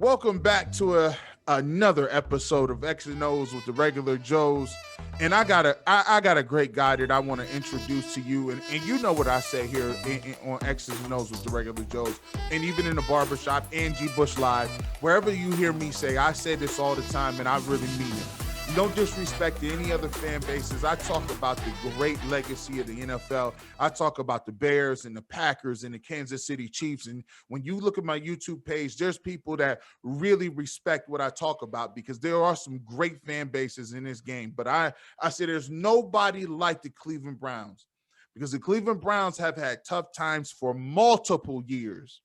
Welcome back to another episode of X and O's with the regular Joes. And I got a great guy that I want to introduce to you. And you know what I say here on X's and O's with the regular Joes. And even in the barbershop, Angie Bush Live, wherever you hear me say, I say this all the time and I really mean it. No disrespect to any other fan bases. I talk about the great legacy of the NFL. I talk about the Bears and the Packers and the Kansas City Chiefs. And when you look at my YouTube page, there's people that really respect what I talk about because there are some great fan bases in this game. But I say there's nobody like the Cleveland Browns because the Cleveland Browns have had tough times for multiple years,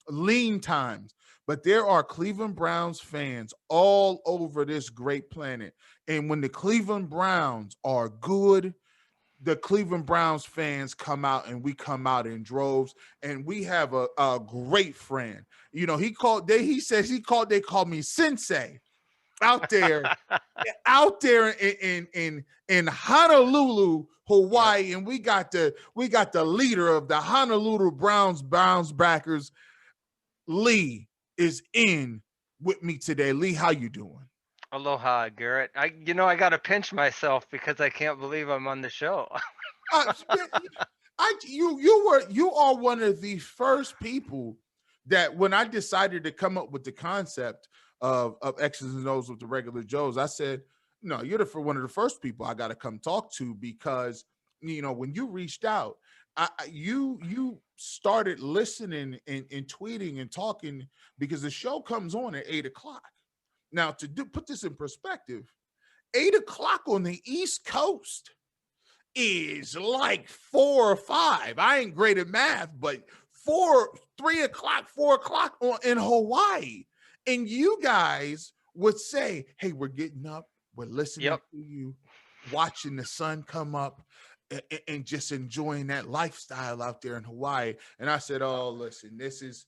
lean times. But there are Cleveland Browns fans all over this great planet. And when the Cleveland Browns are good, the Cleveland Browns fans come out and we come out in droves. And we have a great friend. You know, they called me Sensei out there in Honolulu, Hawaii. And we got the leader of the Honolulu Browns backers, Lee, is in with me today. Lee, how you doing? Aloha, Garrett. I got to pinch myself because I can't believe I'm on the show. You are one of the first people that when I decided to come up with the concept of X's and O's with the regular Joes, I said, no, you're one of the first people I got to come talk to because, you know, when you reached out, you started listening and tweeting and talking because the show comes on at 8:00. Now, put this in perspective, 8:00 on the East Coast is like 4 or 5. I ain't great at math, but 3 o'clock, 4 o'clock in Hawaii. And you guys would say, hey, we're getting up, we're listening to you, watching the sun come up, and just enjoying that lifestyle out there in Hawaii. And I said, oh, listen, this is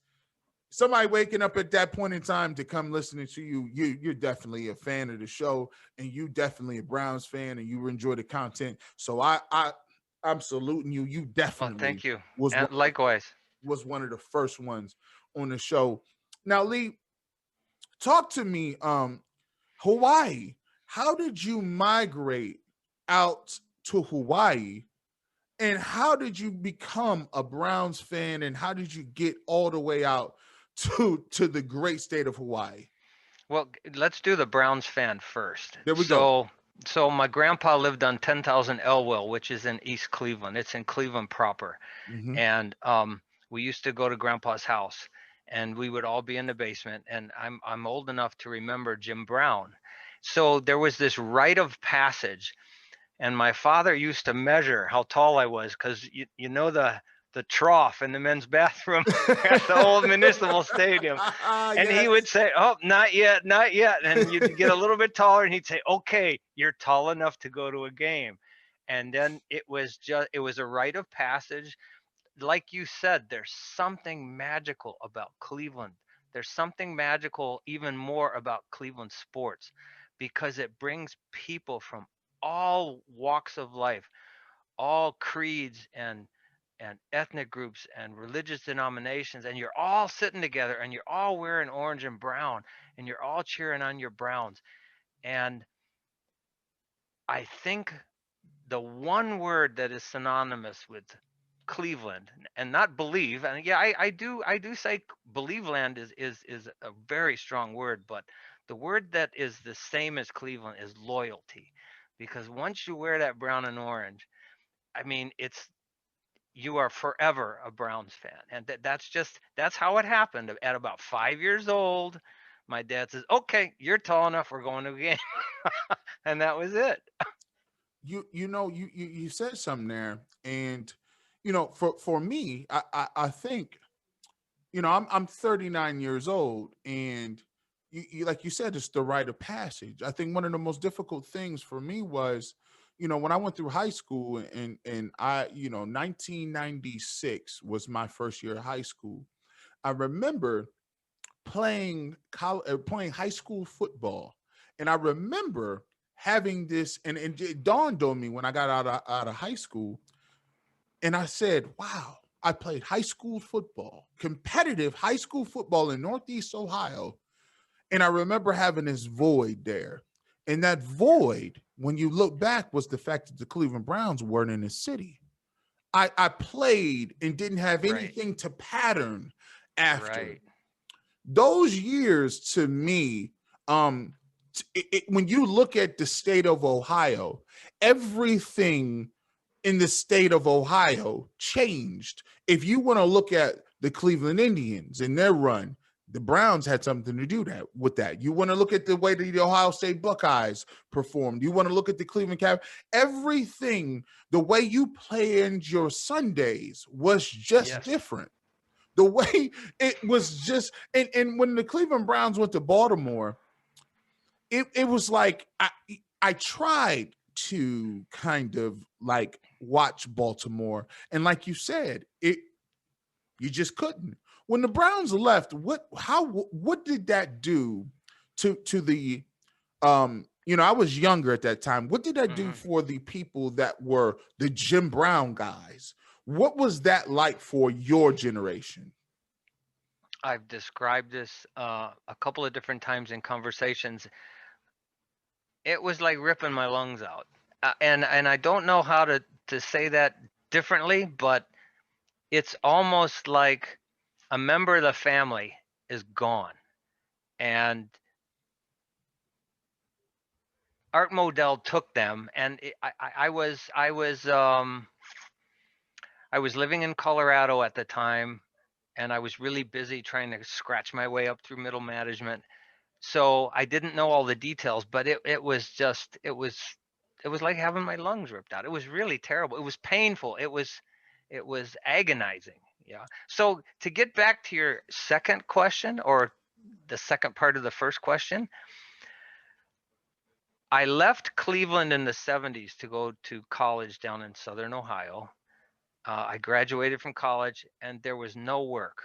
somebody waking up at that point in time to come listening to you. You're definitely a fan of the show, and you definitely a Browns fan, and you enjoy the content. So I'm saluting you. You definitely thank you. And likewise. Was one of the first ones on the show. Now, Lee, talk to me. Hawaii, how did you migrate out to Hawaii, and how did you become a Browns fan, and how did you get all the way out to the great state of Hawaii? Well, let's do the Browns fan first. There we go. So my grandpa lived on 10,000 Elwell, which is in East Cleveland. It's in Cleveland proper. Mm-hmm. And we used to go to Grandpa's house, and we would all be in the basement. And I'm old enough to remember Jim Brown. So there was this rite of passage. And my father used to measure how tall I was because you know the trough in the men's bathroom at the old municipal stadium. And yes. He would say, oh, not yet, not yet. And you'd get a little bit taller and he'd say, okay, you're tall enough to go to a game. And then it was a rite of passage. Like you said, there's something magical about Cleveland. There's something magical even more about Cleveland sports because it brings people from all walks of life, all creeds and ethnic groups and religious denominations, and you're all sitting together and you're all wearing orange and brown and you're all cheering on your Browns. And I think the one word that is synonymous with Cleveland, and not believe, and yeah, I do say believe land is a very strong word, but the word that is the same as Cleveland is loyalty. Because once you wear that brown and orange, I mean, you are forever a Browns fan. And that's how it happened. At about 5 years old, my dad says, okay, you're tall enough, we're going to a game. And that was it. You said something there. And, you know, for me, I think, you know, I'm 39 years old, and you like you said, it's the rite of passage. I think one of the most difficult things for me was, you know, when I went through high school, and I, you know, 1996 was my first year of high school. I remember playing high school football, and I remember having this, and it dawned on me when I got out of high school, and I said, wow, I played high school football, competitive high school football in Northeast Ohio And I remember having this void there. And that void, when you look back, was the fact that the Cleveland Browns weren't in the city. I played and didn't have Right. anything to pattern after. Right. Those years to me, when you look at the state of Ohio, everything in the state of Ohio changed. If you want to look at the Cleveland Indians and their run, the Browns had something to do that with that. You want to look at the way the Ohio State Buckeyes performed. You want to look at the Cleveland Cavaliers. Everything, the way you planned your Sundays was just different. The way it was just, and when the Cleveland Browns went to Baltimore, it was like I tried to kind of like watch Baltimore, and like you said, you just couldn't. When the Browns left, what did that do to the I was younger at that time. What did that do for the people that were the Jim Brown guys? What was that like for your generation? I've described this a couple of different times in conversations. It was like ripping my lungs out, and I don't know how to say that differently, but it's almost like a member of the family is gone, and Art Modell took them, and I was living in Colorado at the time, and I was really busy trying to scratch my way up through middle management. So I didn't know all the details, but it was like having my lungs ripped out. It was really terrible. It was painful. It was agonizing. Yeah. So to get back to your second question, or the second part of the first question, I left Cleveland in the 70s to go to college down in Southern Ohio. I graduated from college and there was no work.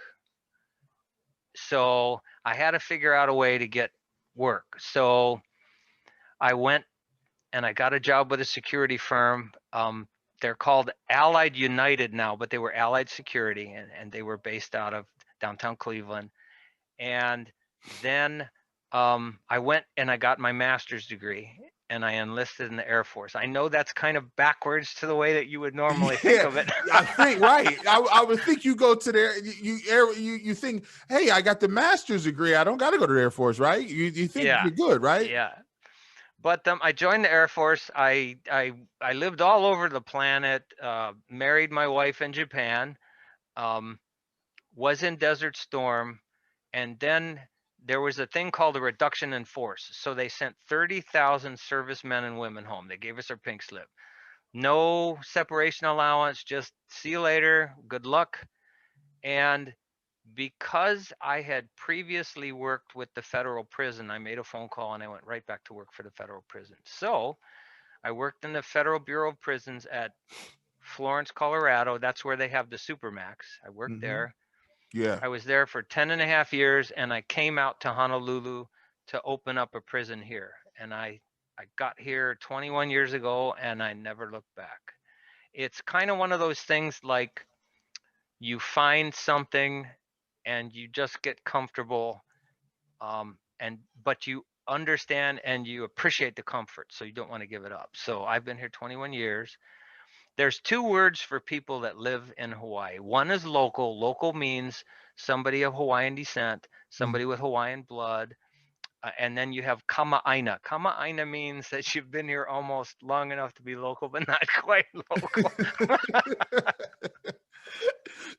So I had to figure out a way to get work. So I went and I got a job with a security firm. They're called Allied United now, but they were Allied Security, and they were based out of downtown Cleveland. And then I went and I got my master's degree, and I enlisted in the Air Force. I know that's kind of backwards to the way that you would normally think of it. I think right. I would think you go to there. You think, hey, I got the master's degree. I don't got to go to the Air Force, right? You think you're good, right? Yeah. But I joined the Air Force. I lived all over the planet. Married my wife in Japan. Was in Desert Storm, and then there was a thing called a reduction in force. So they sent 30,000 servicemen and women home. They gave us our pink slip. No separation allowance, just see you later, good luck. And because I had previously worked with the federal prison, I made a phone call and I went right back to work for the federal prison. So I worked in the Federal Bureau of Prisons at Florence, Colorado. That's where they have the Supermax. I worked there. Yeah. I was there for 10 and a half years, and I came out to Honolulu to open up a prison here. And I got here 21 years ago, and I never looked back. It's kind of one of those things like you find something and you just get comfortable, but you understand and you appreciate the comfort, so you don't want to give it up. So I've been here 21 years. There's two words for people that live in Hawaii. One is local. Local means somebody of Hawaiian descent, somebody with Hawaiian blood. And then you have kama'aina. Kama'aina means that you've been here almost long enough to be local, but not quite local.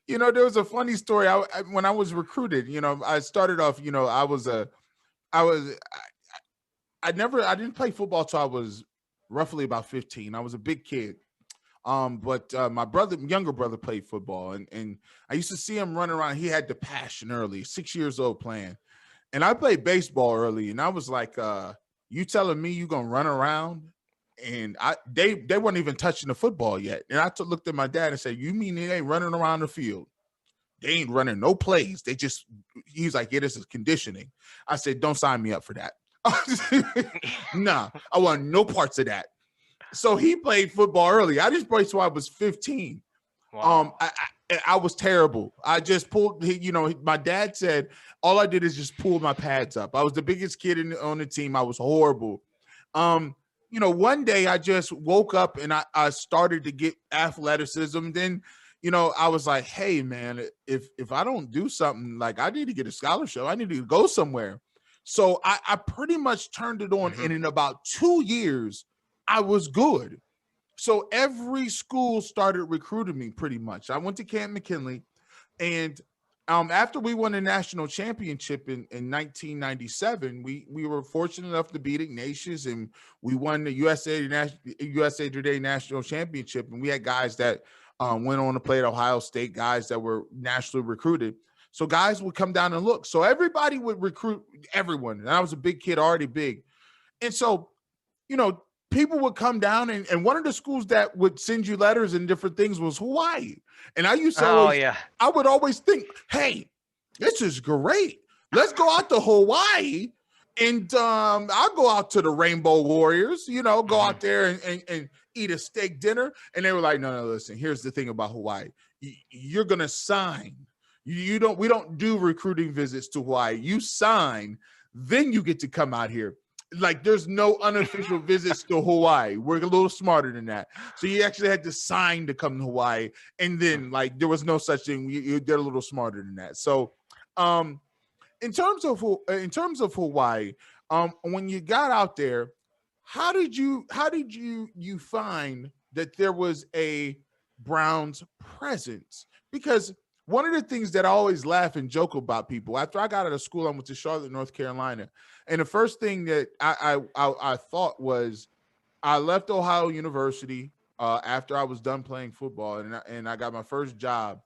There was a funny story. When I was recruited, I started off, I didn't play football till I was roughly about 15. I was a big kid. But my younger brother played football, and I used to see him running around. He had the passion early, 6 years old playing. And I played baseball early, and I was like, you telling me you gonna run around? And they weren't even touching the football yet. And I looked at my dad and said, you mean they ain't running around the field? They ain't running no plays. He's like, yeah, this is conditioning. I said, don't sign me up for that. Nah, I want no parts of that. So he played football early. I just played till I was 15. Wow. I was terrible. I just pulled, my dad said all I did is just pull my pads up. I was the biggest kid on the team. I was horrible. Um, one day I just woke up and I started to get athleticism. Then, I was like, hey man, if I don't do something, like I need to get a scholarship, I need to go somewhere. So I pretty much turned it on, and in about 2 years, I was good. So every school started recruiting me pretty much. I went to Camp McKinley, and after we won a national championship in 1997, we were fortunate enough to beat Ignatius, and we won the USA Today National Championship. And we had guys that went on to play at Ohio State, guys that were nationally recruited. So guys would come down and look. So everybody would recruit everyone. And I was a big kid, already big. And so, people would come down, and one of the schools that would send you letters and different things was Hawaii. And I used to I would always think, hey, this is great. Let's go out to Hawaii, and I'll go out to the Rainbow Warriors, go out there and eat a steak dinner. And they were like, no, listen, here's the thing about Hawaii. You're going to sign. We don't do recruiting visits to Hawaii. You sign, then you get to come out here. Like, there's no unofficial visits to Hawaii. We're a little smarter than that. So you actually had to sign to come to Hawaii. And then, like, there was no such thing. They're a little smarter than that. So in terms of Hawaii, when you got out there, how did you find that there was a Browns presence? Because one of the things that I always laugh and joke about people, after I got out of school, I went to Charlotte, North Carolina. And the first thing that I thought was, I left Ohio University after I was done playing football, and I got my first job.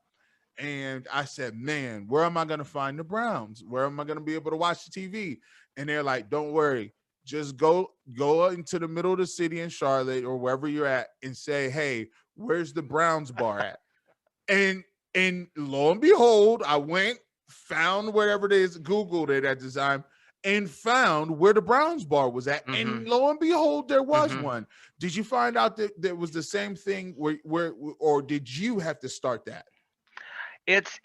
And I said, man, where am I going to find the Browns? Where am I going to be able to watch the TV? And they're like, don't worry. Just go into the middle of the city in Charlotte or wherever you're at and say, hey, where's the Browns bar at? And lo and behold, I went, found wherever it is, Googled it at the time, and found where the Browns bar was at. And lo and behold, there was one. Did you find out that there was the same thing where or did you have to start that? It's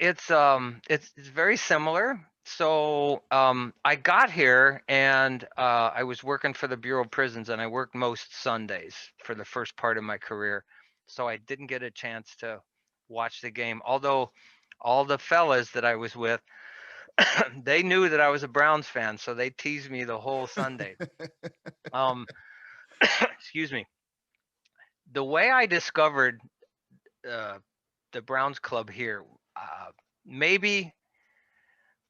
very similar. So I got here, and I was working for the Bureau of Prisons, and I worked most Sundays for the first part of my career. So I didn't get a chance to watch the game. Although all the fellas that I was with, they knew that I was a Browns fan, so they teased me the whole Sunday. Excuse me. The way I discovered the Browns club here, maybe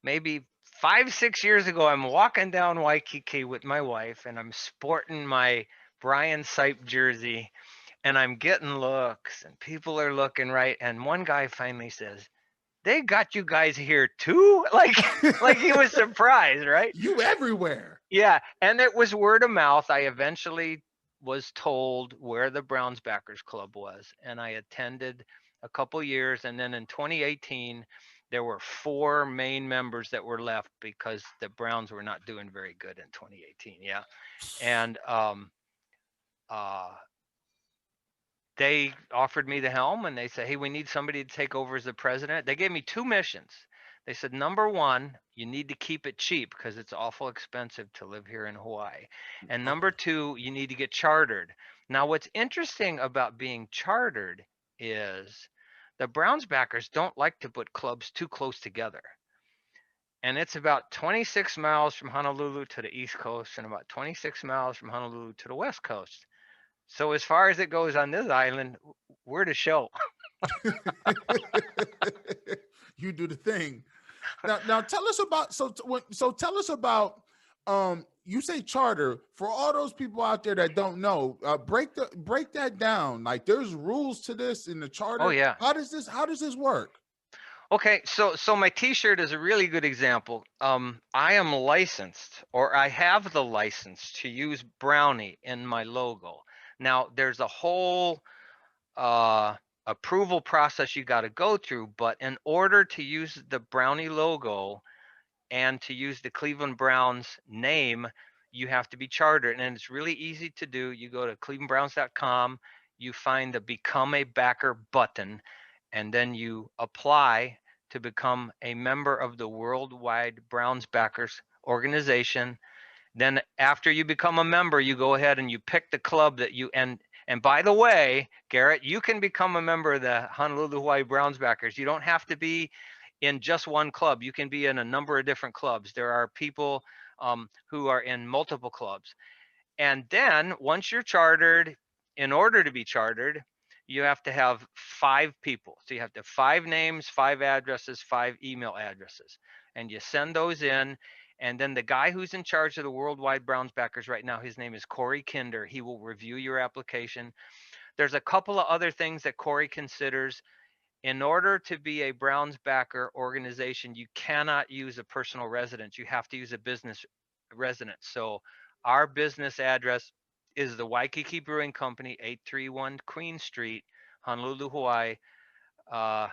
5-6 years ago, I'm walking down Waikiki with my wife, and I'm sporting my Brian Sipe jersey, and I'm getting looks, and people are looking, right? And one guy finally says, they got you guys here too? Like he was surprised, right? You everywhere. Yeah, and it was word of mouth. I eventually was told where the Browns Backers Club was, and I attended a couple years, and then in 2018 there were 4 main members that were left because the Browns were not doing very good in 2018. Yeah. And they offered me the helm, and they said, hey, we need somebody to take over as the president. They gave me 2 missions. They said, number 1, you need to keep it cheap because it's awful expensive to live here in Hawaii. And number 2, you need to get chartered. Now, what's interesting about being chartered is the Browns backers don't like to put clubs too close together. And it's about 26 miles from Honolulu to the East Coast and about 26 miles from Honolulu to the West Coast. So as far as it goes on this island, we're the show. You do the thing. Now tell us about tell us about you say charter. For all those people out there that don't know, break that down. Like, there's rules to this in the charter. Oh yeah. How does this work? Okay, so my T-shirt is a really good example. I am licensed, or I have the license to use Brownie in my logo. Now, there's a whole approval process you got to go through, but in order to use the Brownie logo and to use the Cleveland Browns name, you have to be chartered, and it's really easy to do. You go to clevelandbrowns.com, you find the Become a Backer button, and then you apply to become a member of the Worldwide Browns Backers organization. Then after you become a member, you go ahead and you pick the club that you and by the way, Garrett, you can become a member of the Honolulu Hawaii Browns Backers. You don't have to be in just one club. You can be in a number of different clubs. There are people who are in multiple clubs. And then once you're chartered, in order to be chartered, you have to have 5 people. So you have to have 5 names, 5 addresses, 5 email addresses. And you send those in. And then the guy who's in charge of the Worldwide Browns Backers right now, his name is Corey Kinder. He will review your application. There's a couple of other things that Corey considers. In order to be a Browns backer organization, you cannot use a personal residence. You have to use a business residence. So our business address is the Waikiki Brewing Company, 831 Queen Street, Honolulu, Hawaii, uh,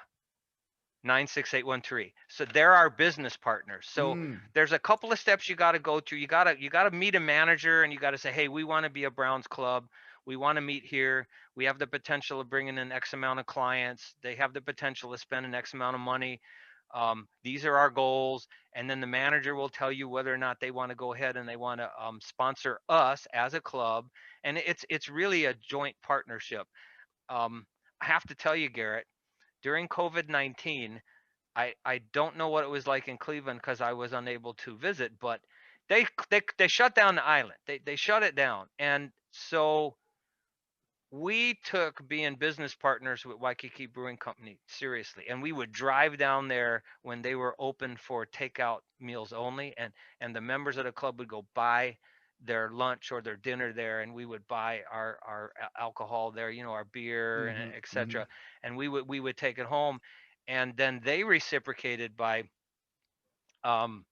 96813. So they're our business partners. So there's a couple of steps you got to go through. You got to meet a manager, and you got to say, hey, we want to be a Browns club. We want to meet here. We have the potential of bringing in X amount of clients. They have the potential to spend an X amount of money. These are our goals. And then the manager will tell you whether or not they want to go ahead and they want to sponsor us as a club. And it's really a joint partnership. I have to tell you, Garrett, during COVID-19, I don't know what it was like in Cleveland because I was unable to visit, but they shut down the island. They shut it down. And so we took being business partners with Waikiki Brewing Company seriously, and we would drive down there when they were open for takeout meals only, and the members of the club would go buy their lunch or their dinner there, and we would buy our alcohol there, our beer and etc. And we would take it home, and then they reciprocated by um,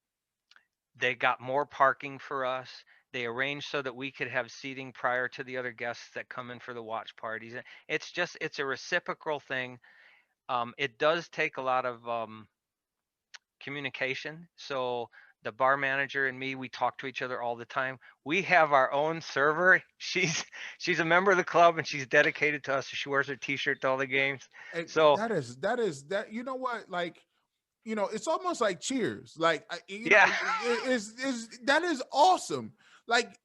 they got more parking for us. They arranged so that we could have seating prior to the other guests that come in for the watch parties. It's a reciprocal thing. It does take a lot of communication. So the bar manager and me, we talk to each other all the time. We have our own server. She's a member of the club, and she's dedicated to us. She wears her T-shirt to all the games. And So that. You know what? Like, it's almost like Cheers. Like, yeah, is that is awesome. Like,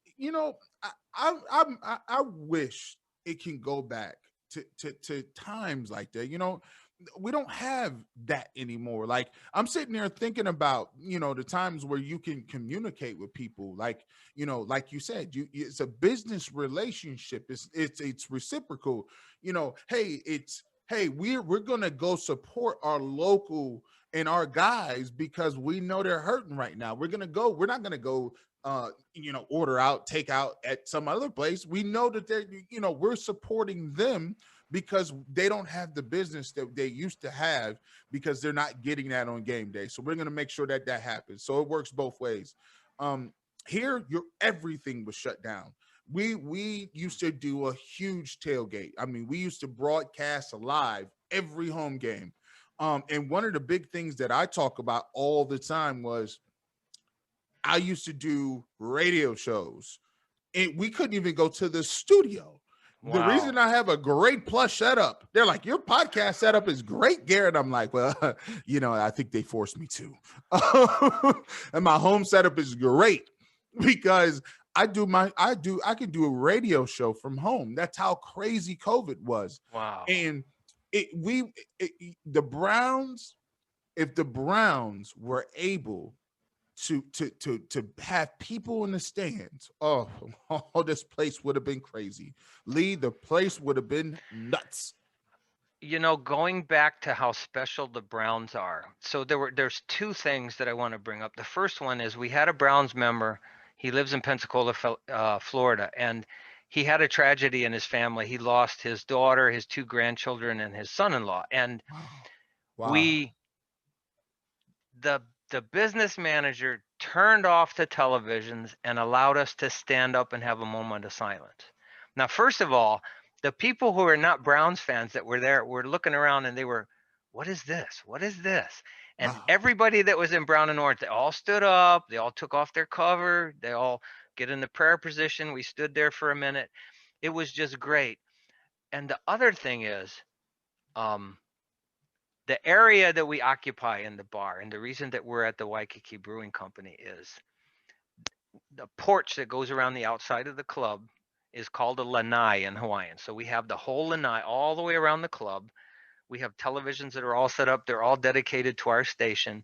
I wish it can go back to times like that. We don't have that anymore. Like, I'm sitting there thinking about, the times where you can communicate with people. Like, like you said, it's a business relationship. It's reciprocal. Hey, we're gonna go support our local and our guys because we know they're hurting right now. We're not gonna go order out, take out at some other place. We know that we're supporting them because they don't have the business that they used to have because they're not getting that on game day. So we're going to make sure that happens. So it works both ways. Here, everything was shut down. We used to do a huge tailgate. I mean, we used to broadcast live every home game. And one of the big things that I talk about all the time was I used to do radio shows, and we couldn't even go to the studio. The wow. reason I have a great plush setup, they're like, your podcast setup is great, Garrett. I'm like, well, I think they forced me to. And my home setup is great because I can do a radio show from home. That's how crazy COVID was. Wow. And the Browns, if the Browns were able to have people in the stands, oh, this place would have been crazy. Lee, the place would have been nuts. Going back to how special the Browns are. So there's 2 things that I want to bring up. The first one is we had a Browns member. He lives in Pensacola, Florida, and he had a tragedy in his family. He lost his daughter, his 2 grandchildren, and his son-in-law. And Wow. we the business manager turned off the televisions and allowed us to stand up and have a moment of silence. Now, first of all, the people who are not Browns fans that were there were looking around and they were, what is this? What is this? And Wow. everybody that was in brown and orange, they all stood up, they all took off their cover, they all get in the prayer position. We stood there for a minute. It was just great. And the other thing is, um, the area that we occupy in the bar, and the reason that we're at the Waikiki Brewing Company, is the porch that goes around the outside of the club is called a lanai in Hawaiian. So we have the whole lanai all the way around the club. We have televisions that are all set up. They're all dedicated to our station.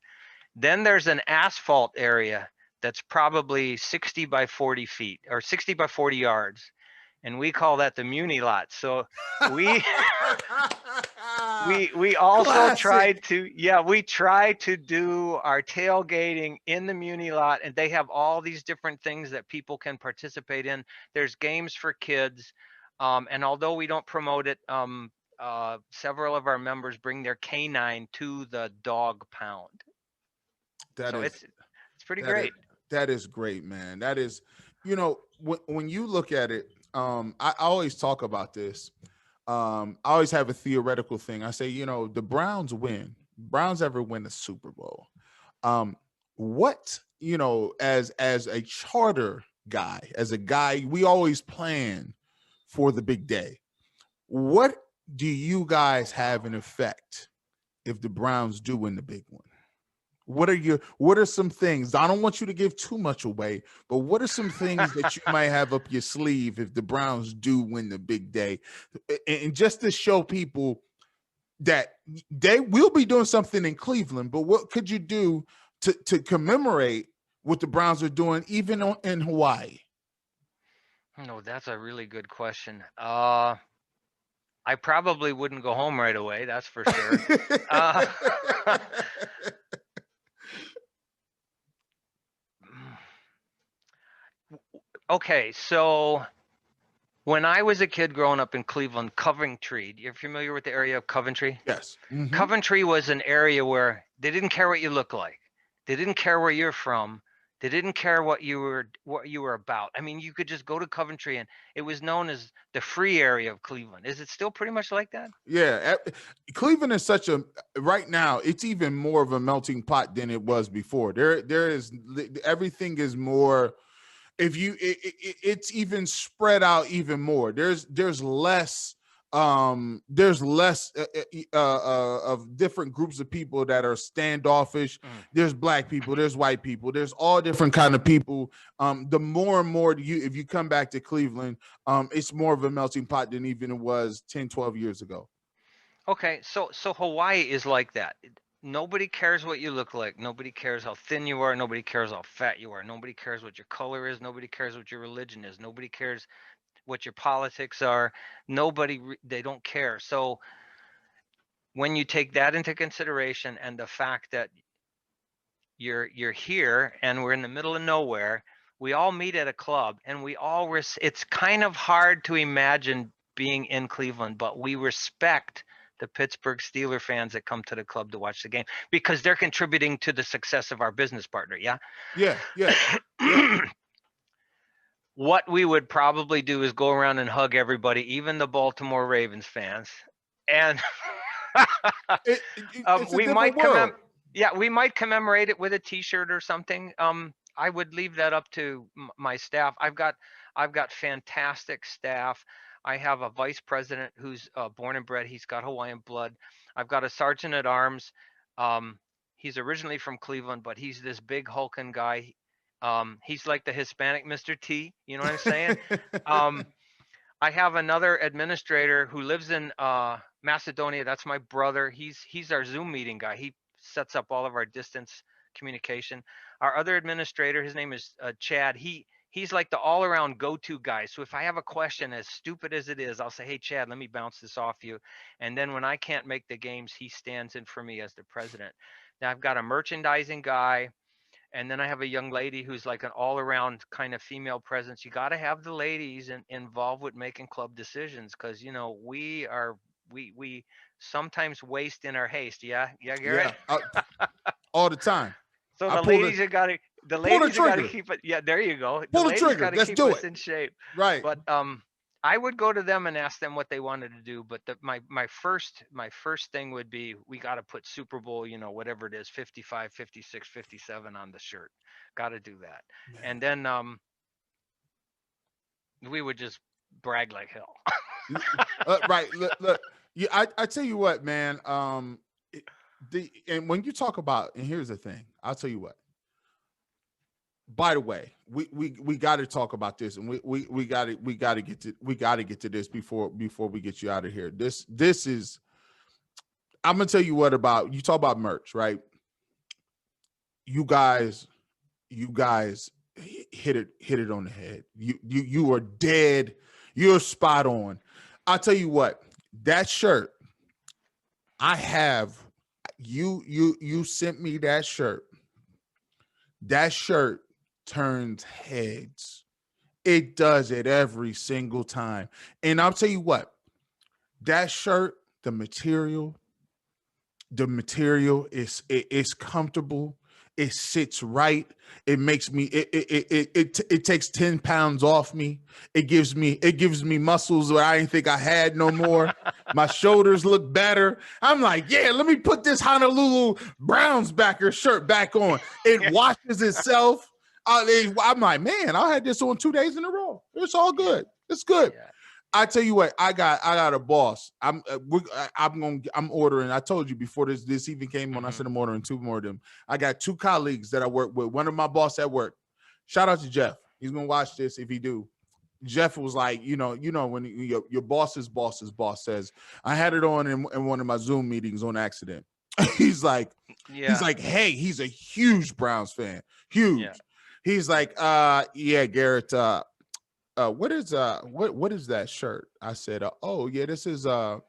Then there's an asphalt area that's probably 60 by 40 feet or 60 by 40 yards. And we call that the Muni lot. So we we also Classic. tried to, yeah, we try to do our tailgating in the Muni lot, and they have all these different things that people can participate in. There's games for kids, and although we don't promote it, several of our members bring their canine to the dog pound. That So is it's pretty that is great. that is great, man. That is, when you look at it, I always talk about this. I always have a theoretical thing. I say, the Browns win. Browns ever win a Super Bowl. What, as a charter guy, as a guy, we always plan for the big day. What do you guys have in effect if the Browns do win the big one? What are some things? I don't want you to give too much away, but what are some things that you might have up your sleeve if the Browns do win the big day? And just to show people that they will be doing something in Cleveland, but what could you do to commemorate what the Browns are doing even in Hawaii? No, that's a really good question. I probably wouldn't go home right away, that's for sure. Uh, okay, so when I was a kid growing up in Cleveland, Coventry, you're familiar with the area of Coventry? Yes. Mm-hmm. Coventry was an area where they didn't care what you look like. They didn't care where you're from. They didn't care what you were about. I mean, you could just go to Coventry, and it was known as the free area of Cleveland. Is it still pretty much like that? Yeah, Cleveland is such a right now. It's even more of a melting pot than it was before. There is everything is more. If you, it's even spread out even more. There's less. There's less of different groups of people that are standoffish. There's black people, there's white people, there's all different kind of people. The more and more if you come back to Cleveland, it's more of a melting pot than even it was 10, 12 years ago. Okay, so Hawaii is like that. Nobody cares what you look like. Nobody cares how thin you are. Nobody cares how fat you are. Nobody cares what your color is. Nobody cares what your religion is. Nobody cares what your politics are. They don't care. So when you take that into consideration, and the fact that you're here and we're in the middle of nowhere, we all meet at a club, and it's kind of hard to imagine being in Cleveland, but we respect the Pittsburgh Steeler fans that come to the club to watch the game, because they're contributing to the success of our business partner. Yeah. Yeah. Yeah. What we would probably do is go around and hug everybody, even the Baltimore Ravens fans. And It's a we different might world. we might commemorate it with a T-shirt or something. I would leave that up to my staff. I've got fantastic staff. I have a vice president who's born and bred. He's got Hawaiian blood. I've got a sergeant at arms. He's originally from Cleveland, but he's this big hulking guy. He's like the Hispanic Mr. T. You know what I'm saying? I have another administrator who lives in Macedonia. That's my brother. He's our Zoom meeting guy. He sets up all of our distance communication. Our other administrator, his name is Chad. He's like the all-around go-to guy. So if I have a question, as stupid as it is, I'll say, "Hey, Chad, let me bounce this off you." And then when I can't make the games, he stands in for me as the president. Now I've got a merchandising guy. And then I have a young lady who's like an all-around kind of female presence. You got to have the ladies involved with making club decisions, because we sometimes waste in our haste. Yeah, Garrett. Yeah. All the time. So I pull the the pull the ladies have got to trigger. keep it. Yeah, there you go. The Pull the ladies trigger. got to Let's keep do us it. in shape. Right. But I would go to them and ask them what they wanted to do. But my first thing would be, we got to put Super Bowl, whatever it is, 55, 56, 57 on the shirt. Got to do that. Man. And then we would just brag like hell. Right. Look. Yeah, I tell you what, man. And when you talk about, and here's the thing, I'll tell you what. By the way, we got to talk about this, and we got to get to this before we get you out of here. This is, I'm gonna tell you what about, you talk about merch, right? You guys, you guys hit it on the head. You are dead. You're spot on. I'll tell you what, that shirt I have, you sent me that shirt. That shirt turns heads. It does it every single time. And I'll tell you what, that shirt, the material is comfortable. It sits right. It makes me, it takes 10 pounds off me. It gives me muscles that I didn't think I had no more. My shoulders look better. I'm like, yeah, let me put this Honolulu Browns backer shirt back on. It washes itself. I'm like, man, I had this on 2 days in a row. It's all good. It's good. Yeah. I tell you what, I got a boss. I'm ordering. I told you before this even came on. I said I'm ordering 2 more of them. I got 2 colleagues that I work with. One of my boss at work. Shout out to Jeff. He's gonna watch this if he do. Jeff was like, when your boss's boss says, I had it on in one of my Zoom meetings on accident. he's like, Yeah. he's like, hey, he's a huge Browns fan, huge. Yeah. He's like, yeah, Garrett. What is that shirt? I said, oh yeah, this is a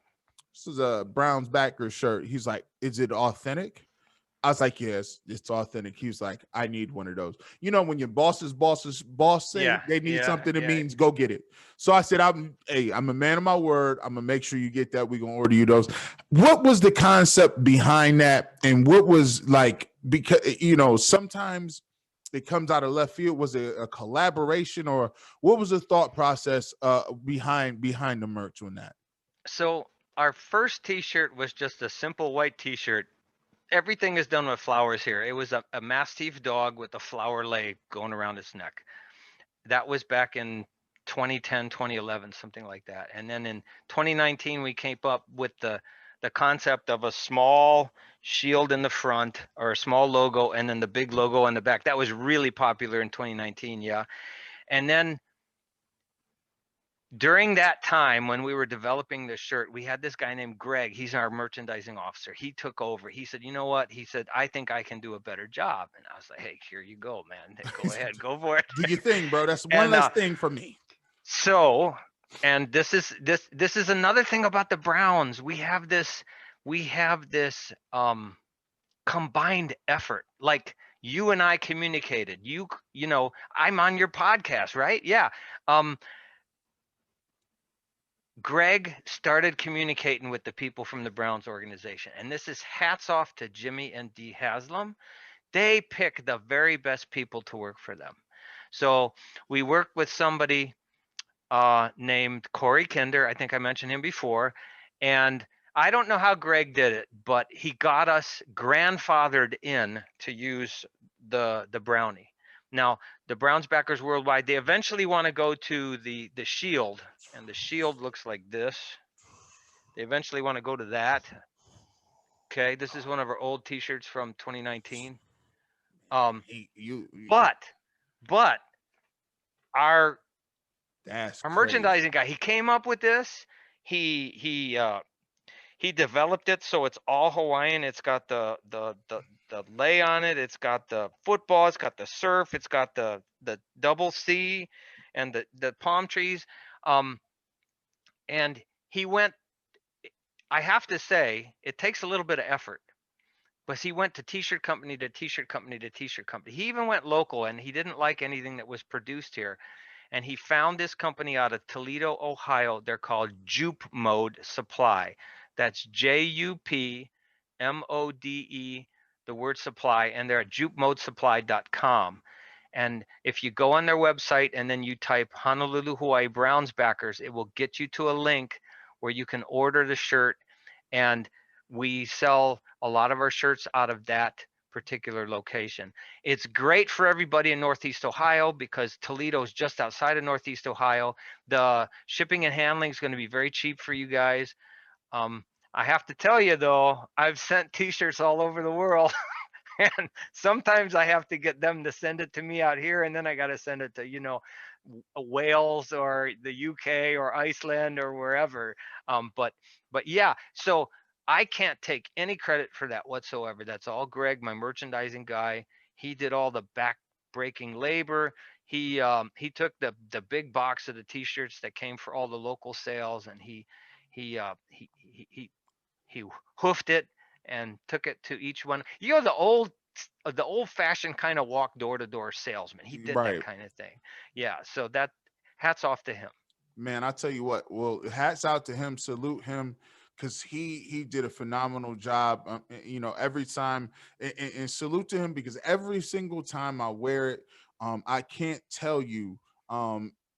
Browns backer shirt. He's like, is it authentic? I was like, yes, it's authentic. He was like, I need one of those. When your boss say Yeah. they need Yeah. something, it Yeah. means go get it. So I said, I'm a man of my word. I'm gonna make sure you get that. We're gonna order you those. What was the concept behind that? And what was like, because sometimes it comes out of left field. Was it a collaboration, or what was the thought process behind the merch on that? So our first T-shirt was just a simple white T-shirt. Everything is done with flowers here. It was a Mastiff dog with a flower lei going around its neck. That was back in 2010, 2011, something like that. And then in 2019, we came up with the concept of a small shield in the front, or a small logo, and then the big logo on the back. That was really popular in 2019, yeah. And then during that time when we were developing this shirt, we had this guy named Greg. He's our merchandising officer. He took over. He said, you know what? He said, I think I can do a better job. And I was like, hey, here you go, man. Go ahead, go for it. Do your thing, bro. That's one And less thing for me. so, and this is another thing about the Browns. We have this combined effort. Like, you and I communicated. I'm on your podcast, right? Yeah. Greg started communicating with the people from the Browns organization. And this is hats off to Jimmy and Dee Haslam. They pick the very best people to work for them. So we worked with somebody named Corey Kinder. I think I mentioned him before. And I don't know how Greg did it, but he got us grandfathered in to use the Brownie. Now, the Browns backers worldwide, they eventually want to go to the shield, and the shield looks like this. They eventually want to go to that. Okay, this is one of our old T-shirts from 2019. But our That's our crazy. merchandising guy, he came up with this. He developed it so it's all Hawaiian. It's got the lei on it. It's got the football. It's got the surf. It's got the double C, and the palm trees. And he went. I have to say, it takes a little bit of effort, but he went to T-shirt company to T-shirt company to T-shirt company. He even went local, and he didn't like anything that was produced here. And he found this company out of Toledo, Ohio. They're called Jupe Mode Supply. That's JUPMODE, the word supply, and they're at jupemodesupply.com. And if you go on their website and then you type Honolulu, Hawaii Browns backers, it will get you to a link where you can order the shirt. And we sell a lot of our shirts out of that particular location. It's great for everybody in Northeast Ohio because Toledo is just outside of Northeast Ohio. The shipping and handling is going to be very cheap for you guys. I have to tell you though, I've sent T-shirts all over the world. And sometimes I have to get them to send it to me out here, and then I got to send it to, Wales or the UK or Iceland or wherever. But yeah, so I can't take any credit for that whatsoever. That's all Greg, my merchandising guy. He did all the back breaking labor. He took the big box of the T-shirts that came for all the local sales, and he uh, he he he he hoofed it and took it to each one. The old fashioned kind of walk door to door salesman. He did that Right. kind of thing. Yeah. So that hats off to him. Man, I tell you what. Well, hats out to him. Salute him, because he did a phenomenal job. Every time, and salute to him, because every single time I wear it, I can't tell you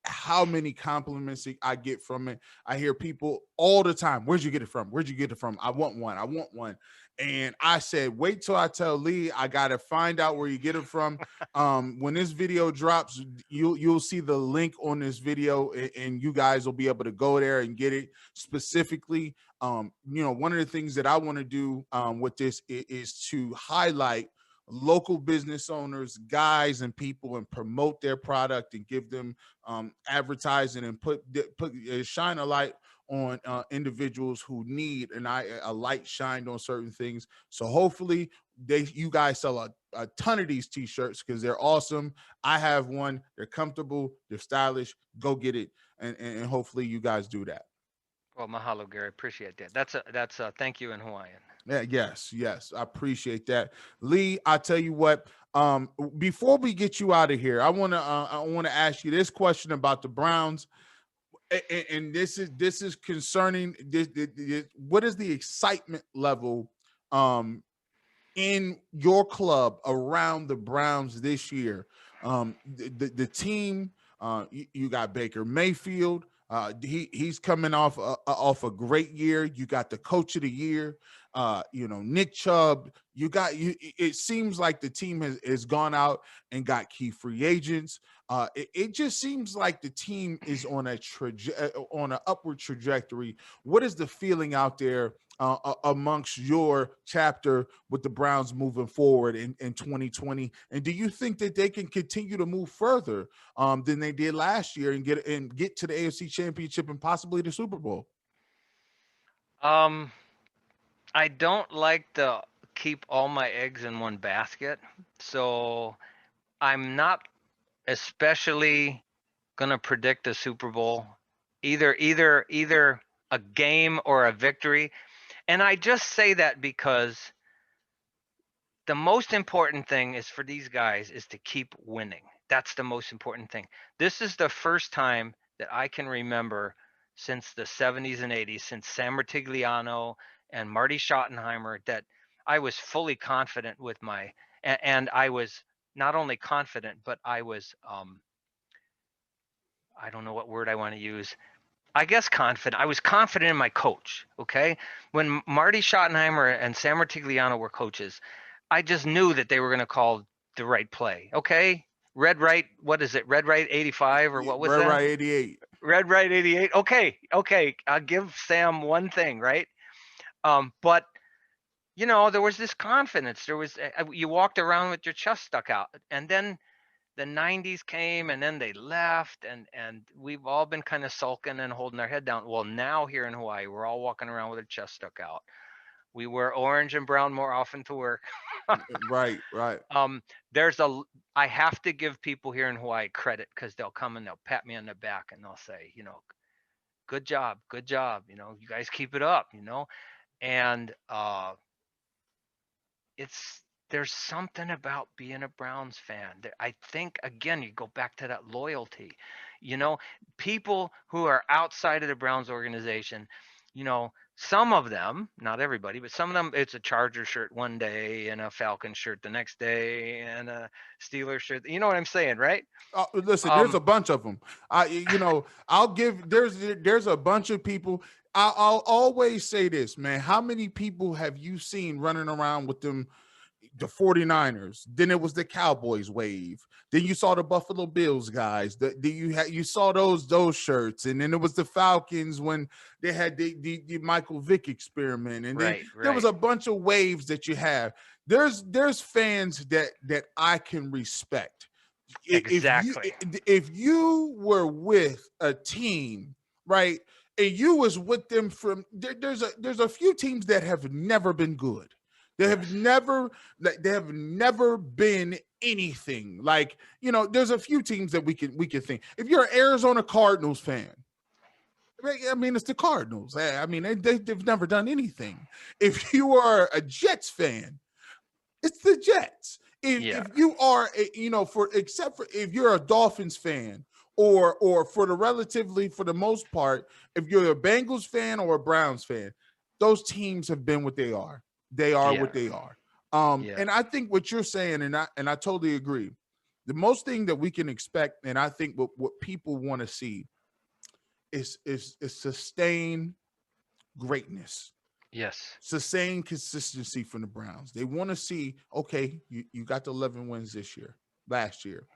how many compliments I get from it. I hear people all the time. Where'd you get it from? Where'd you get it from? I want one. I want one. And I said, wait till I tell Lee. I gotta find out where you get it from. When this video drops, you'll see the link on this video, and you guys will be able to go there and get it specifically. One of the things that I want to do with this is to highlight local business owners, guys, and people, and promote their product and give them advertising, and shine a light on individuals who need a light shined on certain things. So hopefully you guys sell a ton of these t-shirts, because they're awesome. I have one. They're comfortable. They're stylish. Go get it, and hopefully you guys do that. Well, mahalo, Gary. Appreciate that. That's a thank you in Hawaiian. Yeah, yes, I appreciate that. Lee, I tell you what, before we get you out of here, I want to ask you this question about the Browns. And this is concerning this, what is the excitement level in your club around the Browns this year? The team, you got Baker Mayfield. He's coming off a great year. You got the coach of the year. Nick Chubb. It seems like the team has gone out and got key free agents. It just seems like the team is on on an upward trajectory. What is the feeling out there amongst your chapter with the Browns moving forward in 2020? And do you think that they can continue to move further than they did last year and get to the AFC Championship and possibly the Super Bowl? Um, I don't like to keep all my eggs in one basket, so I'm not especially gonna predict a Super Bowl, either a game or a victory. And I just say that because the most important thing is for these guys is to keep winning. That's the most important thing. This is the first time that I can remember since the 70s and 80s, since Sam Martigliano and Marty Schottenheimer, that I was fully confident with and I was not only confident, but I was, I don't know what word I want to use. I guess confident. I was confident in my coach. Okay. When Marty Schottenheimer and Sam Martigliano were coaches, I just knew that they were going to call the right play. Okay. Red right. What is it? Red right 85 or what was Red that? Right 88. Red right 88. Okay. Okay. I'll give Sam one thing, right? But there was this confidence. You walked around with your chest stuck out, and then the 90s came, and then they left, and we've all been kind of sulking and holding our head down. Well, now here in Hawaii, we're all walking around with our chest stuck out. We wear orange and brown more often to work. Right. um I have to give people here in Hawaii credit, because they'll come and they'll pat me on the back and they'll say, good job, you guys keep it up, and it's there's something about being a Browns fan. I think, again, you go back to that loyalty. You know, People who are outside of the Browns organization, some of them, not everybody, but some of them, it's a Charger shirt one day and a Falcon shirt the next day and a Steeler shirt. You know what I'm saying, right? Listen, there's a Um, bunch of them. I'll give. There's a bunch of people. I'll always say this, man. How many people have you seen running around with them the 49ers, then it was the Cowboys wave, then you saw the Buffalo Bills guys, you saw those shirts, and then it was the Falcons when they had the Michael Vick experiment, and then there was a bunch of waves that you have. There's fans that I can respect. Exactly. If you were with a team, right, and you was with them from there's a few teams that have never been good. They have never been anything. Like, there's a few teams that we can think. If you're an Arizona Cardinals fan, I mean, it's the Cardinals. I mean, they've never done anything. If you are a Jets fan, it's the Jets. If you are, except for if you're a Dolphins fan, or for the most part, if you're a Bengals fan or a Browns fan, those teams have been what they are. They are what they are. And I think what you're saying, and I totally agree. The most thing that we can expect, and I think what people want to see is sustained greatness. Yes. Sustained consistency from the Browns. They want to see, okay, you got the 11 wins last year.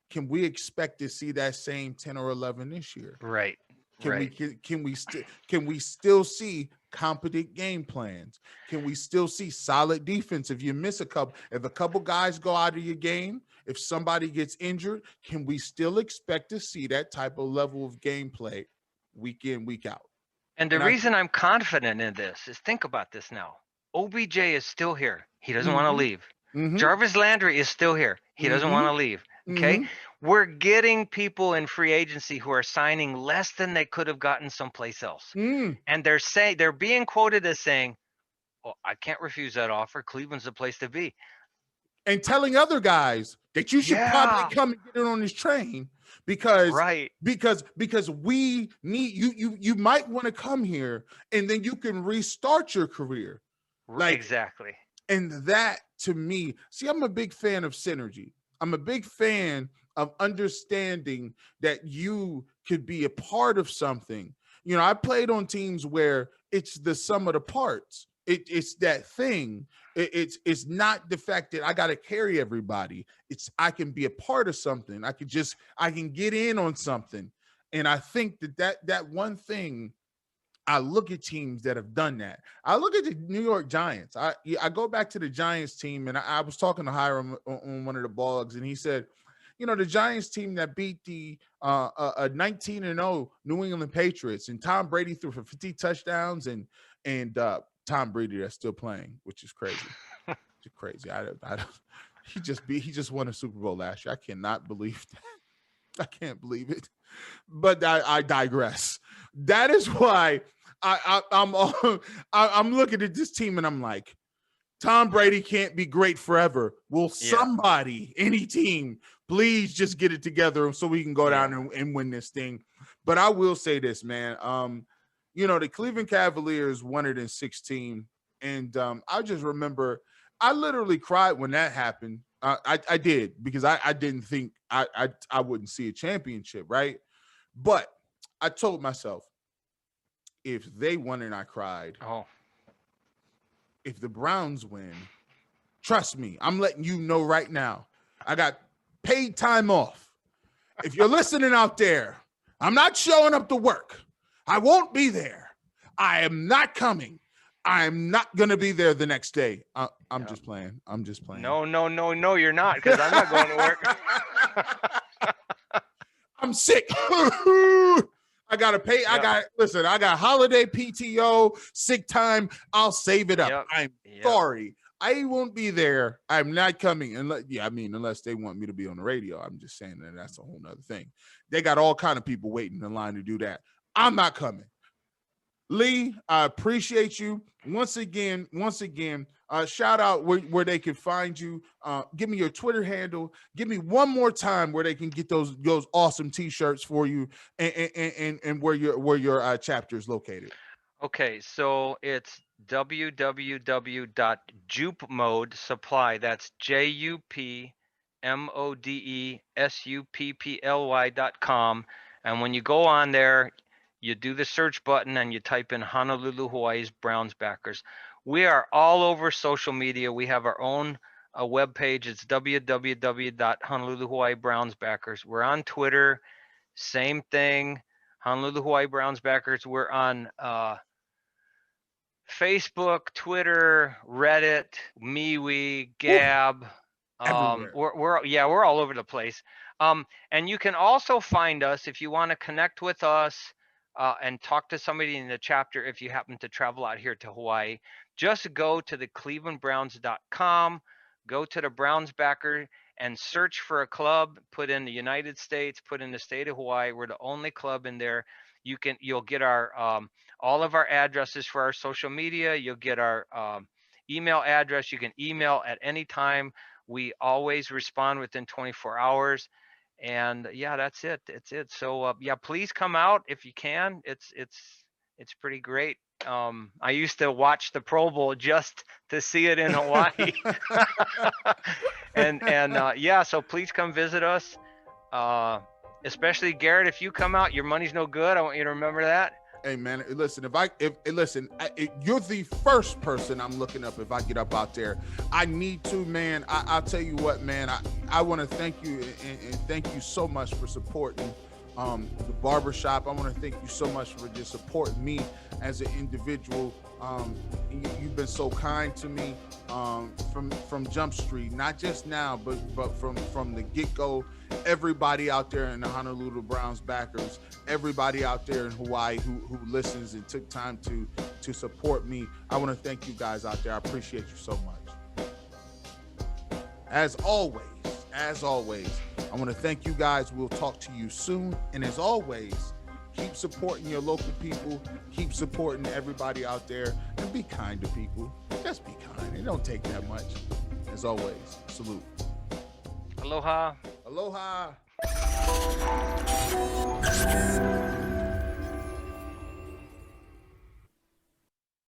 Can we expect to see that same 10 or 11 this year? Right. Can we still see competent game plans? Can we still see solid defense? If you miss if a couple guys go out of your game, if somebody gets injured, can we still expect to see that type of level of gameplay week in, week out? And the reason I'm confident in this is, think about this now. OBJ is still here. He doesn't want to leave. Jarvis Landry is still here. He doesn't want to leave. Okay. We're getting people in free agency who are signing less than they could have gotten someplace else. And they're being quoted as saying, "Oh, I can't refuse that offer. Cleveland's the place to be." And telling other guys that you should probably come and get in on this train because we need you might want to come here, and then you can restart your career. Exactly. And that, to me, see, I'm a big fan of synergy. I'm a big fan of understanding that you could be a part of something. I played on teams where it's the sum of the parts. It's that thing. It's not the fact that I got to carry everybody. It's I can be a part of something. I can get in on something. And I think that one thing, I look at teams that have done that. I look at the New York Giants. I go back to the Giants team, and I was talking to Hiram on one of the blogs, and he said, the Giants team that beat the 19-0 New England Patriots, and Tom Brady threw for 50 touchdowns, and Tom Brady that's still playing, which is crazy. It's crazy. He just won a Super Bowl last year. I cannot believe that. I can't believe it. But I digress. That is why I'm looking at this team and I'm like, Tom Brady can't be great forever. Will somebody, any team, please just get it together so we can go down and win this thing? But I will say this, man. The Cleveland Cavaliers won it in 16, and I just remember I literally cried when that happened. I did, because I didn't think I wouldn't see a championship, right? But I told myself, if they won and I cried, if the Browns win, trust me, I'm letting you know right now, I got paid time off. If you're listening out there, I'm not showing up to work. I won't be there. I am not coming. I'm not going to be there the next day. I'm just playing. I'm just playing. No, you're not, because I'm not going to work. I'm sick. I got to pay. Listen, I got holiday PTO, sick time. I'll save it up. I'm sorry. I won't be there. I'm not coming. Unless they want me to be on the radio. I'm just saying that's a whole nother thing. They got all kind of people waiting in line to do that. I'm not coming. Lee, I appreciate you once again. Shout out where they can find you. Give me your Twitter handle. Give me one more time where they can get those awesome T-shirts for you, and where your chapter is located. Okay, so it's www.jupmodesupply. That's JUPMODESUPPLY.com. And when you go on there, You do the search button and you type in Honolulu, Hawaii's Browns backers. We are all over social media. We have our own web page. It's www.Honolulu Hawaii Browns backers. We're on Twitter, same thing. Honolulu Hawaii Browns backers. We're on Facebook, Twitter, Reddit, MeWe, Gab. Everywhere. We're all over the place. And you can also find us if you want to connect with us and talk to somebody in the chapter. If you happen to travel out here to Hawaii, just go to the clevelandbrowns.com, go to the Browns backer and search for a club, put in the United States, put in the state of Hawaii. We're the only club in there. You'll get our all of our addresses for our social media. You'll get our email address. You can email at any time. We always respond within 24 hours. And yeah, that's it. It's it. So yeah, please come out if you can. It's pretty great. I used to watch the Pro Bowl just to see it in Hawaii. and yeah, so please come visit us. Especially Garrett, if you come out, your money's no good. I want you to remember that. Hey man, listen, you're the first person I'm looking up if I get up out there. I need to, man. I'll tell you what, man, I want to thank you and thank you so much for supporting the barbershop. I want to thank you so much for just supporting me as an individual. You've been so kind to me from Jump Street, not just now, but from the get-go. Everybody out there in the Honolulu Browns backers, everybody out there in Hawaii who listens and took time to support me. I want to thank you guys out there. I appreciate you so much. As always, I want to thank you guys. We'll talk to you soon. And as always, keep supporting your local people. Keep supporting everybody out there. And be kind to people. Just be kind. It don't take that much. As always, salute. Aloha. Aloha.